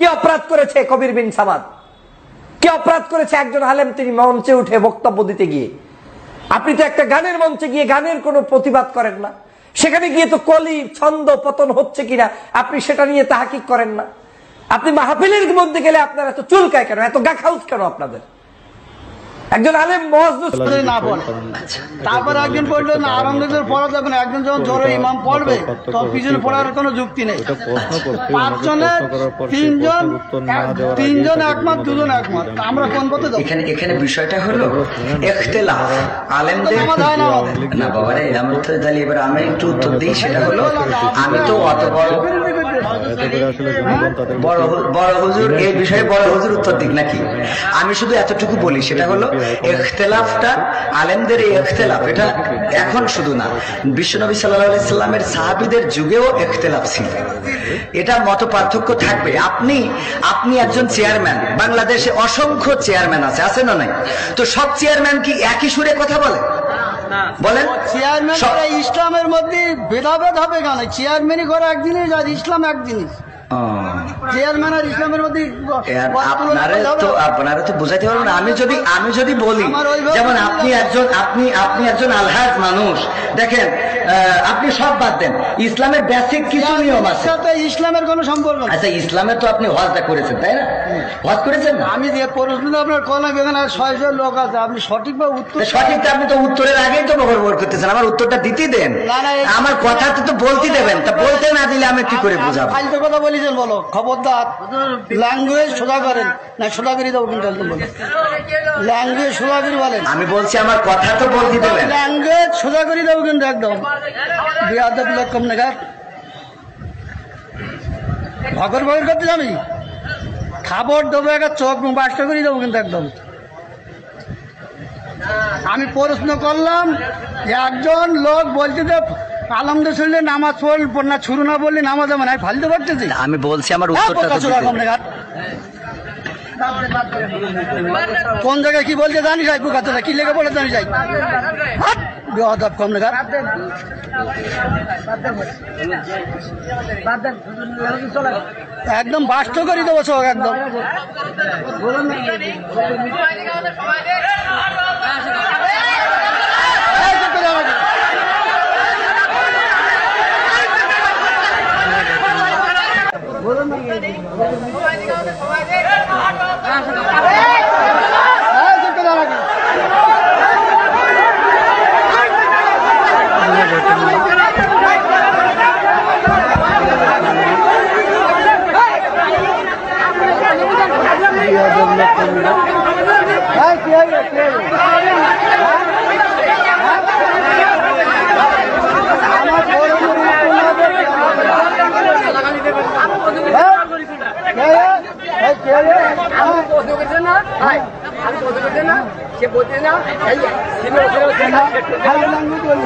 কি অপরাধ করেছে কবির বিন সামাদ? কি অপরাধ করেছে একজন আলেম তিনি মঞ্চে উঠে বক্তব্য দিতে গিয়ে? আপনি তো একটা গানের মঞ্চে গিয়ে গানের কোনো প্রতিবাদ করেন না, সেখানে গিয়ে তো কলি ছন্দ পতন হচ্ছে কিনা আপনি সেটা নিয়ে তাহাকিক করেন না। আপনি মাহফিলের মধ্যে গেলে আপনার এত চুলকায় কেন, এত গাখাউজ কেন আপনাদের? একজন আলেম না বলে তারপর একজন পড়লো না আরামদায়ক পড়া যাবে না, একজন যখন জোরে ইমাম পড়বে তো পিছনে পড়ার কোনো যুক্তি নেই। পাঁচজনের তিনজন একমত, দুজন একমত, আমরা কোন পথে যাবো? এখানে বিষয়টা হলো ইখতিলাফ আলেমদের না বাবারে। আমি তো তাহলে এবার আমি একটু উত্তর দিই, সেটা হলো আমি তো অত বড় হুজুর এই বিষয়ে বড় হুজুর উত্তর দিক নাকি? আমি শুধু এতটুকু বলি, সেটা হলো ইখতিলাফটা আলেমদের এই ইখতিলাফ এটা এখন শুধু না, বিশ্বনবী সাল্লাল্লাহু আলাইহি সাল্লামের সাহাবীদের যুগেও ইখতিলাফ ছিল। এটা মত পার্থক্য থাকবে। আপনি একজন চেয়ারম্যান, বাংলাদেশে অসংখ্য চেয়ারম্যান আছে না নাই? তো সব চেয়ারম্যান কি একই সুরে কথা বলে? বলেন চেয়ারম্যান ইসলামের মধ্যে ভেদাভেদ হবে কেন? চেয়ারম্যানই করে এক জিনিস আর ইসলাম এক জিনিস। চেয়ারম্যান আর ইসলামের মধ্যে আপনারা তো বুঝাইতে পারবেন না। আমি যদি বলি, যেমন আপনি একজন আলহাজ মানুষ, দেখেন আপনি সব বাদ দেন, ইসলামের বেসিক কিছু নিয়ম আছে। ইসলামের কোনো সম্পর্ক না। আচ্ছা, ইসলামের তো আপনি হজটা করেছেন, তাই না? হজ করেছেন না? আমি যে প্রশ্ন আপনার কলাম এখানে 600 লোক আছে, আপনি সঠিকভাবে উত্তর আপনি তো উত্তরের আগেই তো বকর করতেছেন। আমার উত্তরটা দিতে দেন, আমার কথা তো বলতে দেবেন। তা বলতে না দিলে আমি কি করে বুঝাবো? ফালতু কথা বলেছেন, বলো খবরদার। ল্যাঙ্গুয়েজ সোজা করেন না, সোজা করে দেবো কিন্তু একদম বলেন। ল্যাঙ্গুয়েজ সোজা করে বলেন। আমি বলছি আমার কথা তো বলতে দেবেন। ল্যাঙ্গুয়েজ সোজা করে দেবো কিন্তু একদম। বিয়াদব লোক কম না ভগর ভগর করতে জানি, খাবার দেবো একটা চোখ বাসটা করে দেবো কিন্তু একদম। আমি প্রশ্ন করলাম, একজন লোক বলছে যে আলমদের শুনলে নামাজ পড়ল না, শুরু না বললে নামাজ হবে না, ফালতে পারতেছি। আমি বলছি আমার উত্তরটা কোন জায়গায় কি বলতে জানি যাই, বুকাতে কি লেগে পড়ে জানি যাই, বেয়াদব কম না। একদম বাস্ত করে দেবো চোখ একদম। সে বলছে না আলহামদুলিল্লাহ।